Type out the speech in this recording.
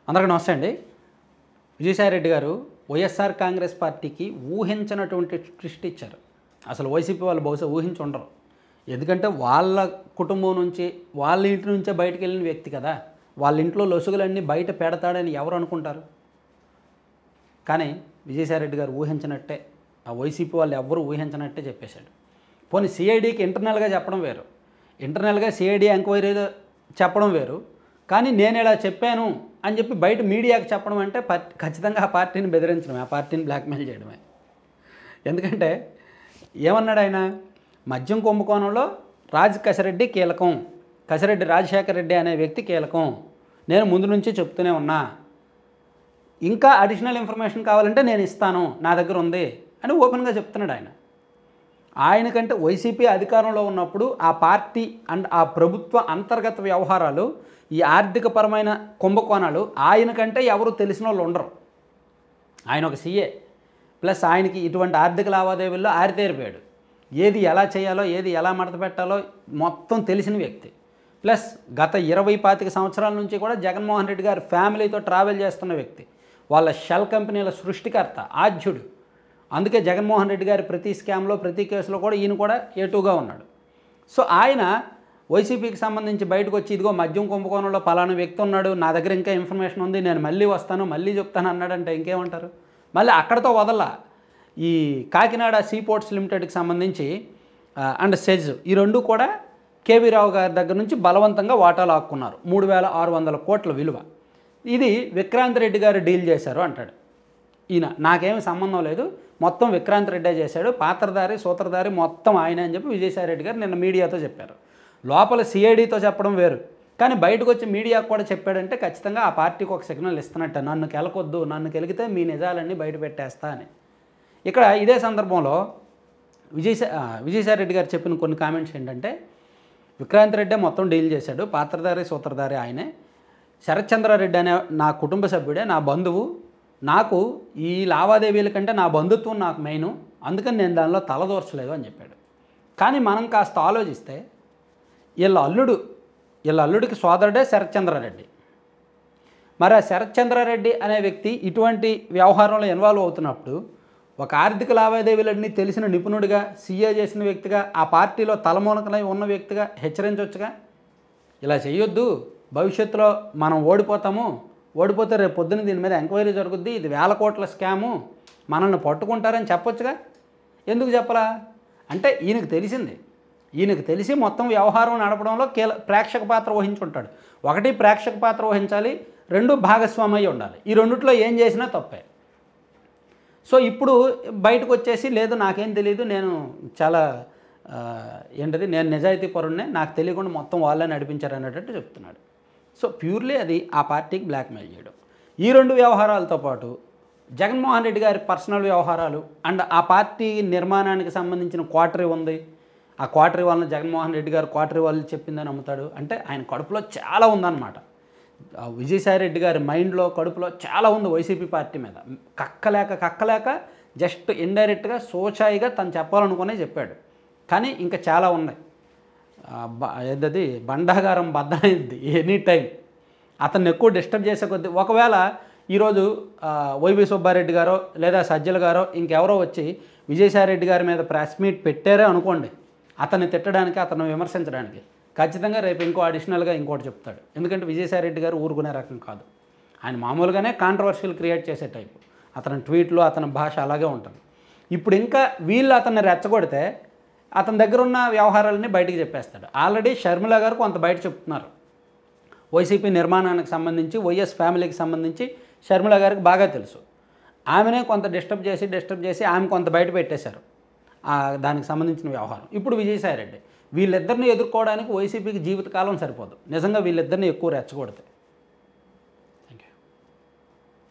అందరికీ నమస్తే అండి. విజయసాయిరెడ్డి గారు వైఎస్ఆర్ కాంగ్రెస్ పార్టీకి ఊహించినటువంటి ట్విస్ట్ ఇచ్చారు. అసలు వైసీపీ వాళ్ళు బహుశా ఊహించి ఉండరు. ఎందుకంటే వాళ్ళ కుటుంబం నుంచి వాళ్ళ ఇంటి నుంచే బయటకు వెళ్ళిన వ్యక్తి కదా. వాళ్ళ ఇంట్లో లొసుగులన్నీ బయట పెడతాడని ఎవరు అనుకుంటారు? కానీ విజయసాయిరెడ్డి గారు ఊహించినట్టే, ఆ వైసీపీ వాళ్ళు ఎవ్వరూ ఊహించినట్టే చెప్పేశాడు. పోనీ సిఐడికి ఇంటర్నల్గా చెప్పడం వేరు, ఇంటర్నల్గా సిఐడి ఎంక్వైరీ చెప్పడం వేరు. కానీ నేను ఇలా చెప్పాను అని చెప్పి బయట మీడియాకి చెప్పడం అంటే ఖచ్చితంగా ఆ పార్టీని బెదిరించడమే, ఆ పార్టీని బ్లాక్మెయిల్ చేయడమే. ఎందుకంటే ఏమన్నాడు ఆయన? మద్యం కుంభకోణంలో కసిరెడ్డి కీలకం, కసిరెడ్డి రాజశేఖర రెడ్డి అనే వ్యక్తి కీలకం, నేను ముందు నుంచి చెప్తూనే ఉన్నా, ఇంకా అడిషనల్ ఇన్ఫర్మేషన్ కావాలంటే నేను ఇస్తాను, నా దగ్గర ఉంది అని ఓపెన్గా చెప్తున్నాడు ఆయన. ఆయనకంటే వైసీపీ అధికారంలో ఉన్నప్పుడు ఆ పార్టీ అండ్ ఆ ప్రభుత్వ అంతర్గత వ్యవహారాలు, ఈ ఆర్థికపరమైన కుంభకోణాలు ఆయనకంటే ఎవరు తెలిసిన వాళ్ళు ఉండరు. ఆయన ఒక సీఏ ప్లస్ ఆయనకి ఇటువంటి ఆర్థిక లావాదేవీల్లో ఆరితేరిపోయాడు. ఏది ఎలా చేయాలో, ఏది ఎలా మడత పెట్టాలో మొత్తం తెలిసిన వ్యక్తి. ప్లస్ గత 20-25 సంవత్సరాల నుంచి కూడా జగన్మోహన్ రెడ్డి గారి ఫ్యామిలీతో ట్రావెల్ చేస్తున్న వ్యక్తి. వాళ్ళ షెల్ కంపెనీల సృష్టికర్త, ఆద్యుడు. అందుకే జగన్మోహన్ రెడ్డి గారి ప్రతి స్కామ్లో, ప్రతి కేసులో కూడా ఈయన కూడా ఏటుగా ఉన్నాడు. సో ఆయన వైసీపీకి సంబంధించి బయటకు వచ్చి, ఇదిగో మద్యం కుంభకోణంలో పలానా వ్యక్తి ఉన్నాడు, నా దగ్గర ఇంకా ఇన్ఫర్మేషన్ ఉంది, నేను మళ్ళీ వస్తాను, మళ్ళీ చెప్తాను అన్నాడంటే ఇంకేమంటారు? మళ్ళీ అక్కడతో వదల ఈ కాకినాడ సీపోర్ట్స్ లిమిటెడ్కి సంబంధించి అండ్ సెజ్, ఈ రెండు కూడా కేవీ రావు గారి దగ్గర నుంచి బలవంతంగా వాటాలు ఆక్కున్నారు. 3,600 కోట్ల విలువ. ఇది విక్రాంత్ రెడ్డి గారు డీల్ చేశారు అంటాడు ఈయన. నాకేమి సంబంధం లేదు, మొత్తం విక్రాంత్ రెడ్డే చేశాడు, పాత్రధారి సూత్రధారి మొత్తం ఆయన అని చెప్పి విజయసాయిరెడ్డి గారు నిన్న మీడియాతో చెప్పారు. లోపల సిఐడితో చెప్పడం వేరు, కానీ బయటకు వచ్చి మీడియాకు కూడా చెప్పాడంటే ఖచ్చితంగా ఆ పార్టీకి ఒక సిగ్నల్ ఇస్తున్నట్టు, నన్ను కెలకొద్దు, నన్ను కెలిగితే మీ నిజాలన్నీ బయట పెట్టేస్తా అని. ఇక్కడ ఇదే సందర్భంలో విజయసాయిరెడ్డి గారు చెప్పిన కొన్ని కామెంట్స్ ఏంటంటే, విక్రాంత్ రెడ్డే మొత్తం డీల్ చేశాడు, పాత్రధారి సూత్రధారి ఆయనే, శరత్చంద్రారెడ్డి అనే నా కుటుంబ సభ్యుడే, నా బంధువు, నాకు ఈ లావాదేవీల కంటే నా బంధుత్వం నాకు మెయిన్, అందుకని నేను దానిలో తలదూర్చలేదు అని చెప్పాడు. కానీ మనం కాస్త ఆలోచిస్తే వీళ్ళ అల్లుడికి సోదరుడే శరత్చంద్రారెడ్డి. మరి ఆ శరత్చంద్రారెడ్డి అనే వ్యక్తి ఇటువంటి వ్యవహారంలో ఇన్వాల్వ్ అవుతున్నప్పుడు, ఒక ఆర్థిక లావాదేవీలన్నీ తెలిసిన నిపుణుడిగా, సీఏ చేసిన వ్యక్తిగా, ఆ పార్టీలో తలమూలకలై ఉన్న వ్యక్తిగా హెచ్చరించవచ్చుగా, ఇలా చేయొద్దు, భవిష్యత్తులో మనం ఓడిపోతే రేపు పొద్దున్న దీని మీద ఎంక్వైరీ జరుగుద్ది, ఇది 1000 కోట్ల స్కాము, మనల్ని పట్టుకుంటారని చెప్పొచ్చుగా. ఎందుకు చెప్పలా అంటే ఈయనకు తెలిసి మొత్తం వ్యవహారం నడపడంలో ప్రేక్షక పాత్ర వహించుంటాడు. ఒకటి ప్రేక్షక పాత్ర వహించాలి, 2 భాగస్వామయ్య ఉండాలి. ఈ రెండిట్లో ఏం చేసినా తప్పే. సో ఇప్పుడు బయటకు వచ్చేసి, లేదు నాకేం తెలియదు, నేను చాలా నేను నిజాయితీ పరుణ్ణే, నాకు తెలియకుండా మొత్తం వాళ్ళే నడిపించారు అనేటట్టు చెప్తున్నాడు. సో ప్యూర్లీ అది ఆ పార్టీకి బ్లాక్మెయిల్ చేయడం. ఈ 2 వ్యవహారాలతో పాటు జగన్మోహన్ రెడ్డి గారి పర్సనల్ వ్యవహారాలు అండ్ ఆ పార్టీ నిర్మాణానికి సంబంధించిన క్వార్టరీ ఉంది. ఆ క్వార్టరీ వాళ్ళని జగన్మోహన్ రెడ్డి గారు క్వార్టరీ వాళ్ళు చెప్పిందని నమ్ముతాడు. అంటే ఆయన కడుపులో చాలా ఉందన్నమాట. విజయసాయిరెడ్డి గారి మైండ్లో, కడుపులో చాలా ఉంది వైసీపీ పార్టీ మీద. కక్కలేక జస్ట్ ఇండైరెక్ట్గా సోచాయిగా తను చెప్పాలనుకునే చెప్పాడు. కానీ ఇంకా చాలా ఉన్నాయి. ఏదది బండాగారం బద్దలైంది ఎనీ టైం. అతన్ని ఎక్కువ డిస్టర్బ్ చేసే కొద్దీ, ఒకవేళ ఈరోజు వైవి సుబ్బారెడ్డి గారో లేదా సజ్జల గారో ఇంకెవరో వచ్చి విజయసాయిరెడ్డి గారి మీద ప్రెస్ మీట్ పెట్టారే అనుకోండి, అతన్ని తిట్టడానికి, అతను విమర్శించడానికి, ఖచ్చితంగా రేపు ఇంకో అడిషనల్గా ఇంకోటి చెప్తాడు. ఎందుకంటే విజయసాయిరెడ్డి గారు ఊరుకునే రకం కాదు. ఆయన మామూలుగానే కాంట్రవర్షియల్ క్రియేట్ చేసే టైపు. అతని ట్వీట్లు, అతని భాష అలాగే ఉంటుంది. ఇప్పుడు ఇంకా వీళ్ళు అతన్ని రెచ్చగొడితే అతని దగ్గర ఉన్న వ్యవహారాలన్నీ బయటికి చెప్పేస్తాడు. ఆల్రెడీ షర్మిల గారు కొంత బయట చెప్తున్నారు. వైసీపీ నిర్మాణానికి సంబంధించి, వైఎస్ ఫ్యామిలీకి సంబంధించి షర్మిల గారికి బాగా తెలుసు. ఆమెనే కొంత డిస్టర్బ్ చేసి ఆమె కొంత బయట పెట్టేశారు దానికి సంబంధించిన వ్యవహారం. ఇప్పుడు విజయసాయిరెడ్డి, వీళ్ళిద్దరిని ఎదుర్కోవడానికి వైసీపీకి జీవితకాలం సరిపోదు నిజంగా వీళ్ళిద్దరిని ఎక్కువ రెచ్చగొడితే.